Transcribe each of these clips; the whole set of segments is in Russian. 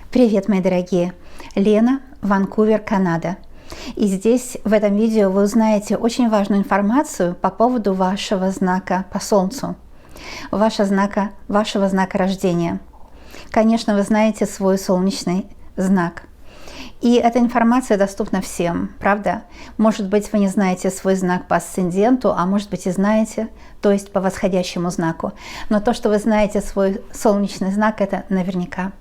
Привет, мои дорогие! Лена, Ванкувер, Канада. И здесь, в этом видео, вы узнаете очень важную информацию по поводу вашего знака по Солнцу, вашего знака рождения. Конечно, вы знаете свой солнечный знак. И эта информация доступна всем, правда? Может быть, вы не знаете свой знак по асценденту, а может быть и знаете, то есть по восходящему знаку. Но то, что вы знаете свой солнечный знак, это наверняка.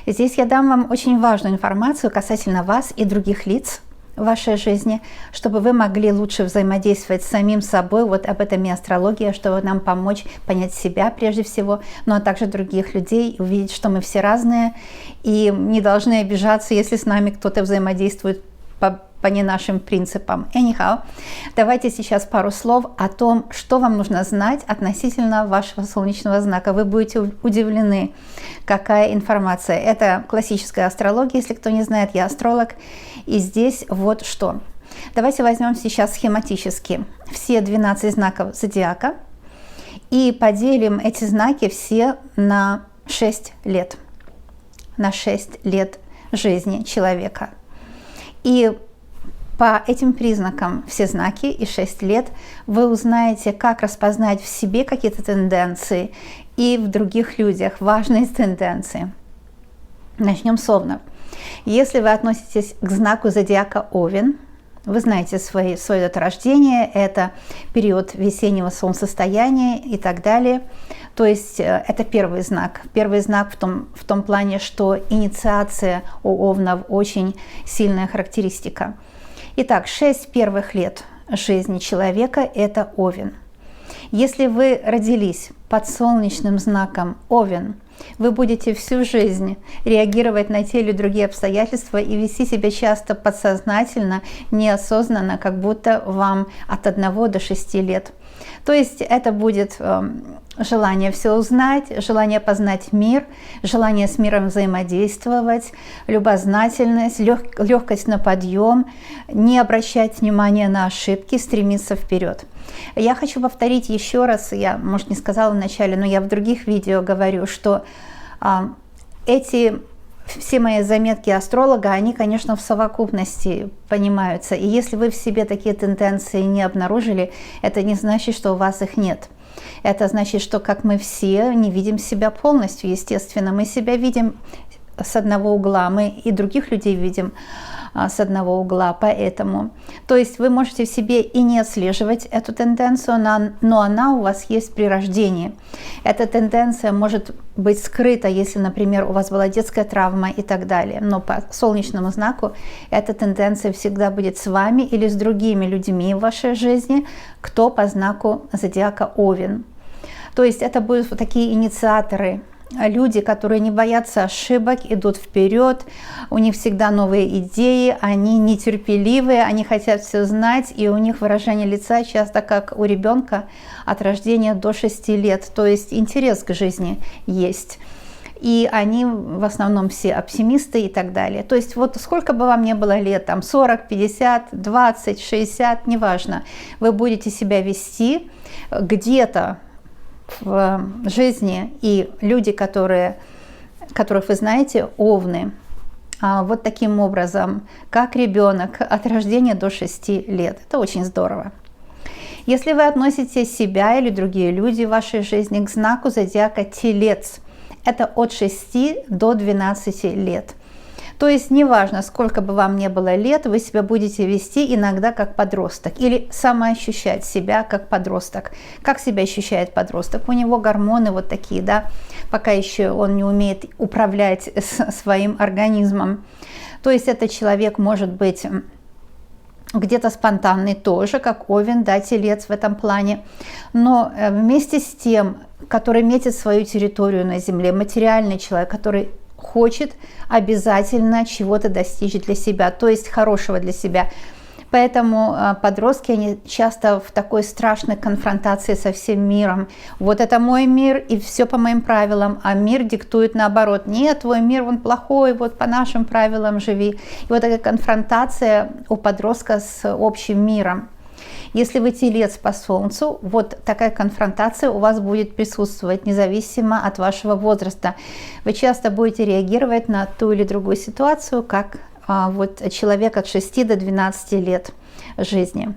Здесь я дам вам очень важную информацию касательно вас и других лиц в вашей жизни, чтобы вы могли лучше взаимодействовать с самим собой. Вот об этом и астрология, чтобы нам помочь понять себя прежде всего, но а также других людей, увидеть, что мы все разные и не должны обижаться, если с нами кто-то взаимодействует по не нашим принципам. Anyhow, давайте сейчас пару слов о том, что вам нужно знать относительно вашего солнечного знака. Вы будете удивлены, какая информация. Это классическая астрология, если кто не знает, я астролог. И здесь вот что. Давайте возьмем сейчас схематически все 12 знаков зодиака и поделим эти знаки все на 6 лет. На 6 лет жизни человека. И по этим признакам все знаки и 6 лет вы узнаете, как распознать в себе какие-то тенденции и в других людях важные тенденции. Начнем с Овнов. Если вы относитесь к знаку зодиака Овен, вы знаете свое дату рождения, это период весеннего солнцестояния и так далее. То есть это первый знак. Первый знак в том плане, что инициация у Овнов очень сильная характеристика. Итак, 6 первых лет жизни человека – это Овен. Если вы родились под солнечным знаком Овен, вы будете всю жизнь реагировать на те или другие обстоятельства и вести себя часто подсознательно, неосознанно, как будто вам от 1 до 6 лет. То есть это будет желание все узнать, желание познать мир, желание с миром взаимодействовать, любознательность, легкость на подъем, не обращать внимания на ошибки, стремиться вперед. Я хочу повторить еще раз, я, может, не сказала вначале, но я в других видео говорю, что все мои заметки астролога, они, конечно, в совокупности понимаются. И если вы в себе такие тенденции не обнаружили, это не значит, что у вас их нет. Это значит, что, как мы все, не видим себя полностью, естественно. Мы себя видим с одного угла, мы и других людей видим с одного угла, поэтому. То есть вы можете в себе и не отслеживать эту тенденцию, но она у вас есть при рождении. Эта тенденция может быть скрыта, если, например, у вас была детская травма и так далее. Но по солнечному знаку эта тенденция всегда будет с вами или с другими людьми в вашей жизни, кто по знаку зодиака Овен. То есть это будут вот такие инициаторы, люди, которые не боятся ошибок, идут вперед, у них всегда новые идеи, они нетерпеливые, они хотят все знать, и у них выражение лица часто как у ребенка от рождения до 6 лет, то есть интерес к жизни есть. И они в основном все оптимисты и так далее. То есть вот сколько бы вам ни было лет, там 40, 50, 20, 60, неважно, вы будете себя вести где-то в жизни, и люди, которых вы знаете, Овны, вот таким образом, как ребенок от рождения до 6 лет. Это очень здорово. Если вы относите себя или другие люди в вашей жизни к знаку зодиака Телец, это от 6 до 12 лет. То есть неважно, сколько бы вам ни было лет, вы себя будете вести иногда как подросток или самоощущать себя как подросток. Как себя ощущает подросток? У него гормоны вот такие, да, пока еще он не умеет управлять своим организмом. То есть этот человек может быть где-то спонтанный тоже, как Овен, да, Телец в этом плане, но вместе с тем, который метит свою территорию на Земле, материальный человек, который хочет обязательно чего-то достичь для себя, то есть хорошего для себя. Поэтому подростки, они часто в такой страшной конфронтации со всем миром. Вот это мой мир, и все по моим правилам, а мир диктует наоборот. Нет, твой мир, он плохой, вот по нашим правилам живи. И вот эта конфронтация у подростка с общим миром. Если вы телец по Солнцу, вот такая конфронтация у вас будет присутствовать независимо от вашего возраста. Вы часто будете реагировать на ту или другую ситуацию, как вот человек от 6 до 12 лет жизни.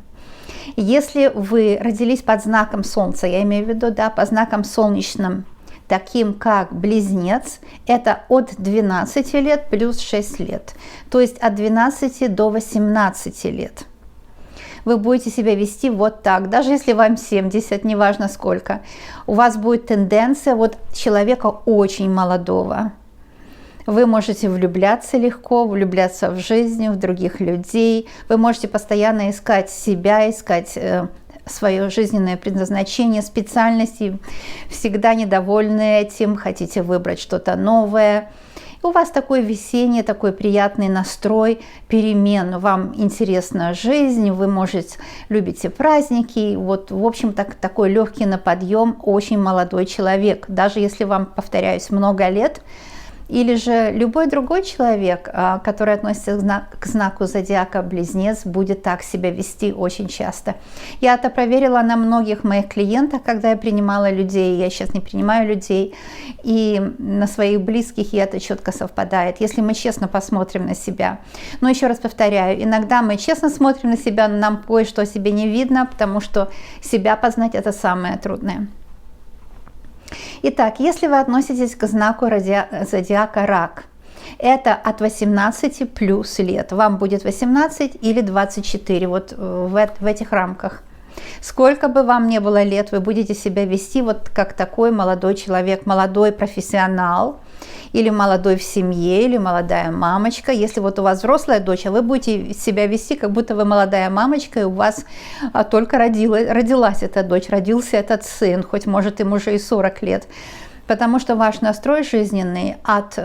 Если вы родились под знаком Солнца, я имею в виду, да, по знакам солнечным, таким как Близнец, это от 12 лет плюс 6 лет, то есть от 12 до 18 лет. Вы будете себя вести вот так, даже если вам 70, неважно сколько, у вас будет тенденция вот человека очень молодого. Вы можете влюбляться легко, влюбляться в жизнь, в других людей. Вы можете постоянно искать себя, искать свое жизненное предназначение, специальности, всегда недовольны этим, хотите выбрать что-то новое. И у вас такое весеннее, такой приятный настрой перемен. Вам интересна жизнь, вы любите праздники. Вот, в общем, такой легкий на подъем, очень молодой человек. Даже если вам, повторяюсь, много лет, или же любой другой человек, который относится к знаку зодиака Близнец, будет так себя вести очень часто. Я это проверила на многих моих клиентах, когда я принимала людей. Я сейчас не принимаю людей. И на своих близких, и это четко совпадает, если мы честно посмотрим на себя. Но еще раз повторяю, иногда мы честно смотрим на себя, но нам кое-что о себе не видно, потому что себя познать – это самое трудное. Итак, если вы относитесь к знаку зодиака Рак, это от 18 плюс лет. Вам будет 18 или 24, вот в этих рамках. Сколько бы вам ни было лет, вы будете себя вести вот как такой молодой человек, молодой профессионал, или молодой в семье, или молодая мамочка. Если вот у вас взрослая дочь, а вы будете себя вести, как будто вы молодая мамочка, и у вас только родилась эта дочь, родился этот сын, хоть может им уже и 40 лет. Потому что ваш настрой жизненный от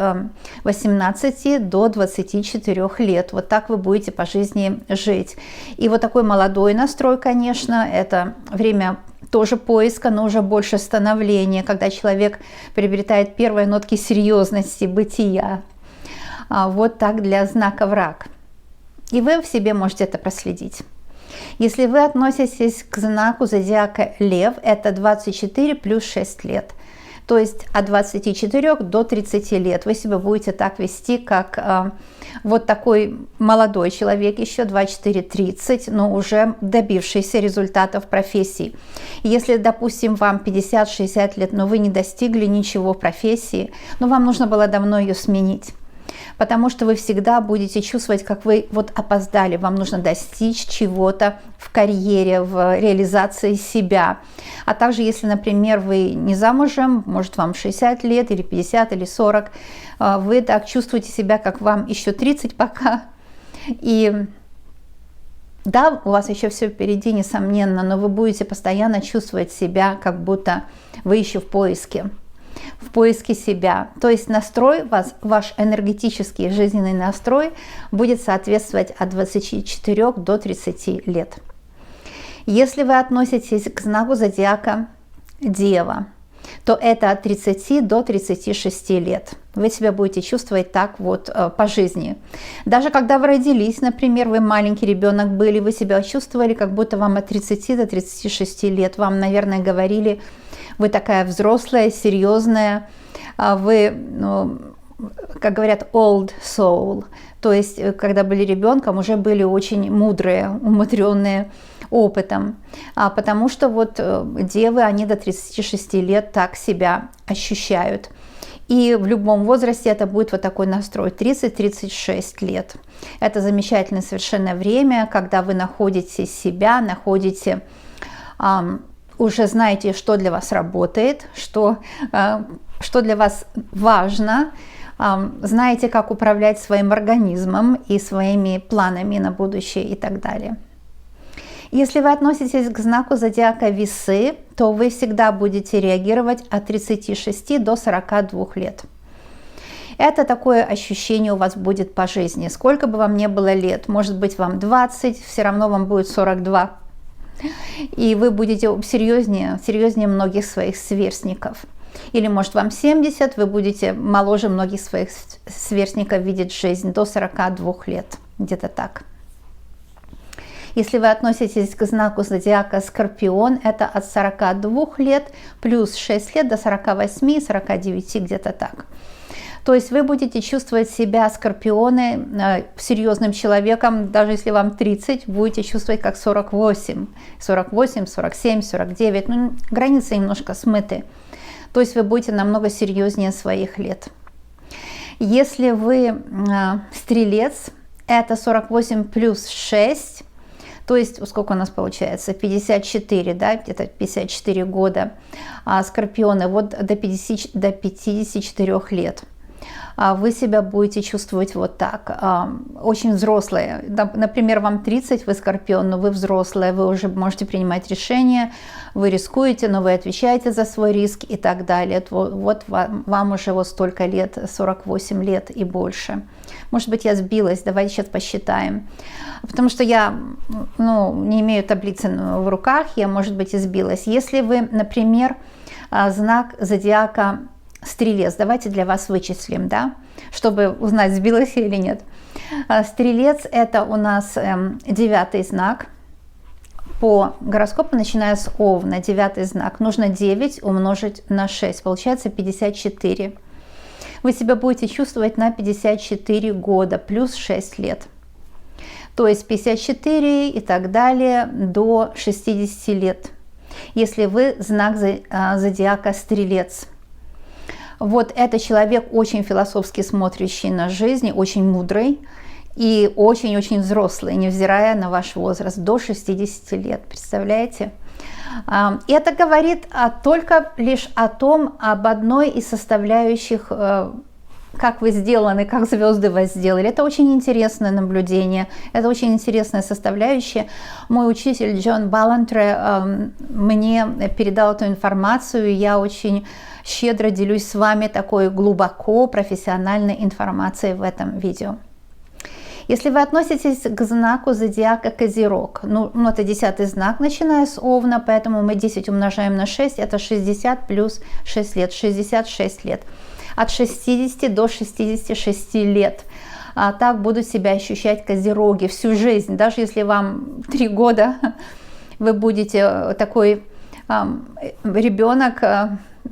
18 до 24 лет. Вот так вы будете по жизни жить. И вот такой молодой настрой, конечно, это время тоже поиска, но уже больше становления, когда человек приобретает первые нотки серьезности, бытия. Вот так для знака Рак. И вы в себе можете это проследить. Если вы относитесь к знаку зодиака Лев, это 24 плюс 6 лет. То есть от 24 до 30 лет вы себя будете так вести, как вот такой молодой человек, еще 24-30, но уже добившийся результатов в профессии. Если, допустим, вам 50-60 лет, но вы не достигли ничего в профессии, но вам нужно было давно ее сменить. Потому что вы всегда будете чувствовать, как вы вот опоздали, вам нужно достичь чего-то в карьере, в реализации себя. А также, если, например, вы не замужем, может, вам 60 лет, или 50, или 40, вы так чувствуете себя, как вам еще 30 пока. И да, у вас еще все впереди, несомненно, но вы будете постоянно чувствовать себя, как будто вы еще в поиске себя. То есть настрой, ваш энергетический жизненный настрой будет соответствовать от 24 до 30 лет. Если вы относитесь к знаку зодиака Дева, то это от 30 до 36 лет. Вы себя будете чувствовать так вот по жизни. Даже когда вы родились, например, вы маленький ребенок были, вы себя чувствовали, как будто вам от 30 до 36 лет. Вам, наверное, говорили: вы такая взрослая, серьезная, вы, как говорят, old soul. То есть, когда были ребенком, уже были очень мудрые, умудренные опытом. Потому что вот девы, они до 36 лет так себя ощущают. И в любом возрасте это будет вот такой настрой 30-36 лет. Это замечательное совершенно время, когда вы находите себя, уже знаете, что для вас работает, что для вас важно, знаете, как управлять своим организмом и своими планами на будущее и так далее. Если вы относитесь к знаку зодиака Весы, то вы всегда будете реагировать от 36 до 42 лет. Это такое ощущение у вас будет по жизни. Сколько бы вам ни было лет, может быть, вам 20, все равно вам будет 42. И вы будете серьезнее многих своих сверстников. Или, может, вам 70, вы будете моложе многих своих сверстников видеть жизнь до 42 лет, где-то так. Если вы относитесь к знаку зодиака Скорпион, это от 42 лет плюс 6 лет до 48-49, где-то так. То есть вы будете чувствовать себя, скорпионы, серьезным человеком, даже если вам 30, будете чувствовать как 48, 48, 47, 49, ну, границы немножко смыты. То есть вы будете намного серьезнее своих лет. Если вы стрелец, это 48 плюс 6, то есть сколько у нас получается, 54, да, где-то 54 года, скорпионы, вот до 54 лет. Вы себя будете чувствовать вот так, очень взрослые. Например, вам 30, вы скорпион, но вы взрослые, вы уже можете принимать решения, вы рискуете, но вы отвечаете за свой риск и так далее. Вот вам уже вот столько лет, 48 лет и больше. Может быть, я сбилась, давайте сейчас посчитаем. Потому что я не имею таблицы в руках, я, может быть, и сбилась. Если вы, например, знак зодиака Стрелец, давайте для вас вычислим, да, чтобы узнать, сбилась я или нет. Стрелец – это у нас 9-й знак. По гороскопу, начиная с Овна, 9-й знак. Нужно 9 умножить на 6, получается 54. Вы себя будете чувствовать на 54 года, плюс 6 лет. То есть 54 и так далее до 60 лет, если вы знак зодиака Стрелец. Вот это человек очень философски смотрящий на жизнь, очень мудрый и очень-очень взрослый, невзирая на ваш возраст, до 60 лет, представляете? Это говорит только лишь об одной из составляющих, как вы сделаны, как звезды вас сделали. Это очень интересное наблюдение, это очень интересная составляющая. Мой учитель Джон Балантре мне передал эту информацию, и я очень щедро делюсь с вами такой глубоко профессиональной информацией в этом видео. Если вы относитесь к знаку зодиака Козерог, это 10-й знак, начиная с Овна, поэтому мы 10 умножаем на 6, это 60 плюс 6 лет, 66 лет. От 60 до 66 лет. Так будут себя ощущать козероги всю жизнь. Даже если вам 3 года, вы будете такой ребенок,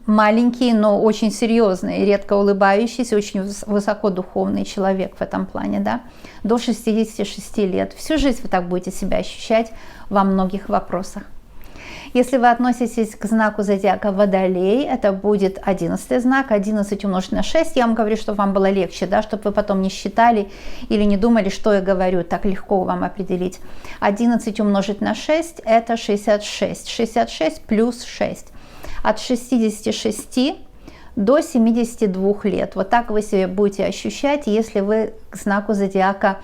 маленький, но очень серьезный, редко улыбающийся, очень высокодуховный человек в этом плане, да, до 66 лет. Всю жизнь вы так будете себя ощущать во многих вопросах. Если вы относитесь к знаку зодиака Водолей, это будет 11-й знак, 11 умножить на 6. Я вам говорю, чтобы вам было легче, да, чтобы вы потом не считали или не думали, что я говорю, так легко вам определить. 11 умножить на 6 это 66, 66 плюс 6. От 66 до 72 лет. Вот так вы себя будете ощущать, если вы к знаку зодиака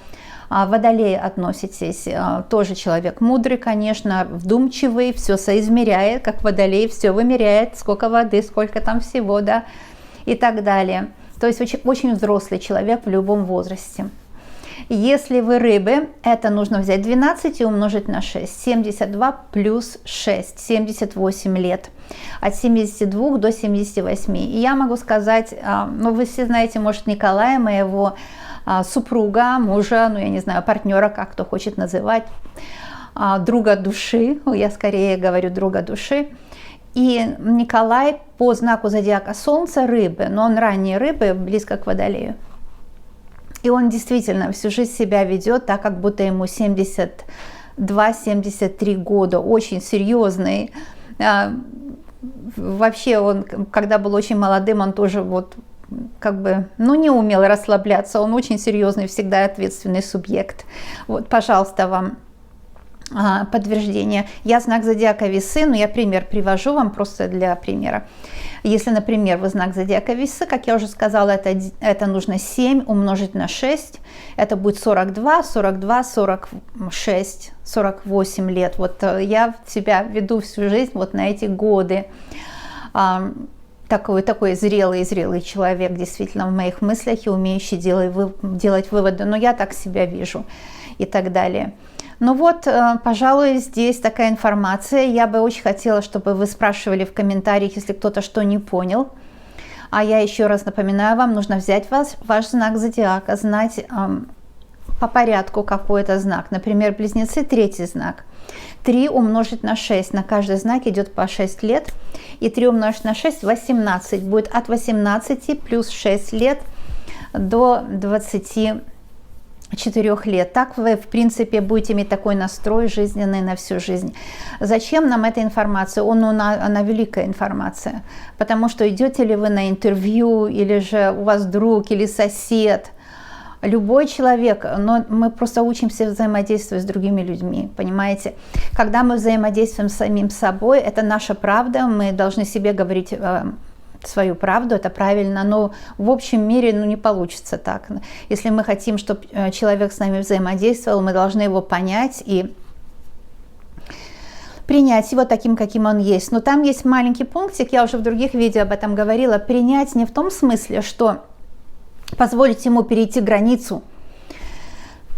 Водолея относитесь. Тоже человек мудрый, конечно, вдумчивый, все соизмеряет, как Водолей, все вымеряет, сколько воды, сколько там всего, да, и так далее. То есть очень, очень взрослый человек в любом возрасте. Если вы рыбы, это нужно взять 12 и умножить на 6. 72 плюс 6, 78 лет. От 72 до 78. И я могу сказать, вы все знаете, может, Николая, моего супруга, мужа, я не знаю, партнера, как кто хочет называть, друга души, я скорее говорю друга души. И Николай по знаку зодиака Солнца рыбы, но он ранние рыбы, близко к Водолею. И он действительно всю жизнь себя ведет так, как будто ему 72-73 года, очень серьезный. Вообще он, когда был очень молодым, он тоже не умел расслабляться, он очень серьезный, всегда ответственный субъект. Вот, пожалуйста, вам подтверждение. Я знак зодиака Весы, но я пример привожу вам просто для примера. Если, например, вы знак зодиака Весы, как я уже сказала, это нужно 7 умножить на 6, это будет 42, 42, 46, 48 лет. Вот я себя веду всю жизнь вот на эти годы. Такой зрелый человек, действительно, в моих мыслях и умеющий делать выводы. Но я так себя вижу и так далее. Ну вот, пожалуй, здесь такая информация. Я бы очень хотела, чтобы вы спрашивали в комментариях, если кто-то что не понял. А я еще раз напоминаю вам, нужно взять ваш знак зодиака, знать по порядку какой-то знак. Например, близнецы, третий знак. 3 умножить на 6. На каждый знак идет по 6 лет. И 3 умножить на 6 – 18. Будет от 18 плюс 6 лет до 24 лет. Так вы, в принципе, будете иметь такой настрой жизненный на всю жизнь. Зачем нам эта информация? Она великая информация. Потому что идете ли вы на интервью, или же у вас друг, или сосед, любой человек, но мы просто учимся взаимодействовать с другими людьми, понимаете? Когда мы взаимодействуем с самим собой, это наша правда, мы должны себе говорить свою правду, это правильно, но в общем мире не получится так. Если мы хотим, чтобы человек с нами взаимодействовал, мы должны его понять и принять его таким, каким он есть. Но там есть маленький пунктик, я уже в других видео об этом говорила, принять не в том смысле, что позволить ему перейти границу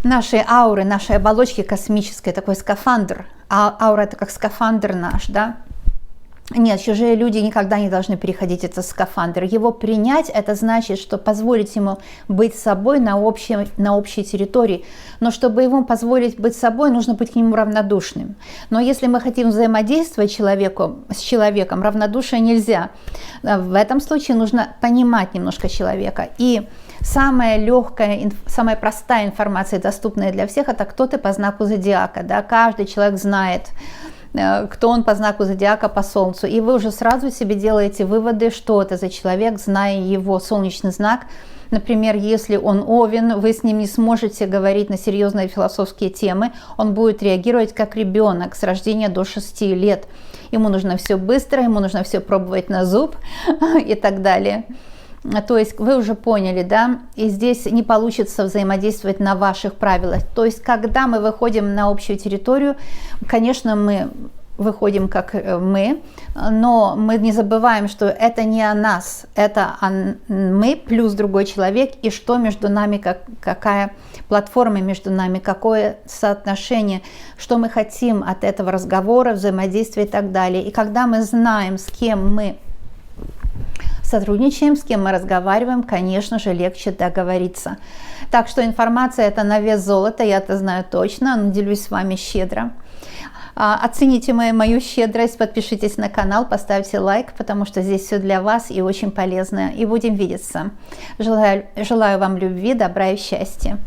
нашей ауры, нашей оболочки космической, такой скафандр. Аура – это как скафандр наш, да? Нет, чужие люди никогда не должны переходить этот скафандр. Его принять – это значит, что позволить ему быть собой на общей территории. Но чтобы ему позволить быть собой, нужно быть к нему равнодушным. Но если мы хотим взаимодействовать с человеком, равнодушие нельзя. В этом случае нужно понимать немножко человека. И самая легкая, самая простая информация, доступная для всех, это кто ты по знаку зодиака. Да? Каждый человек знает, кто он по знаку зодиака, по Солнцу. И вы уже сразу себе делаете выводы, что это за человек, зная его солнечный знак. Например, если он Овен, вы с ним не сможете говорить на серьезные философские темы. Он будет реагировать как ребенок с рождения до 6 лет. Ему нужно все быстро, ему нужно все пробовать на зуб и так далее. То есть вы уже поняли, да, и здесь не получится взаимодействовать на ваших правилах. То есть когда мы выходим на общую территорию, конечно, мы выходим как мы, но мы не забываем, что это не о нас, это мы плюс другой человек, и что между нами, какая платформа между нами, какое соотношение, что мы хотим от этого разговора, взаимодействия и так далее. И когда мы знаем, с кем мы сотрудничаем, с кем мы разговариваем, конечно же, легче договориться. Так что информация это на вес золота, я это знаю точно, но делюсь с вами щедро. Оцените мою щедрость, подпишитесь на канал, поставьте лайк, потому что здесь все для вас и очень полезно. И будем видеться. Желаю вам любви, добра и счастья.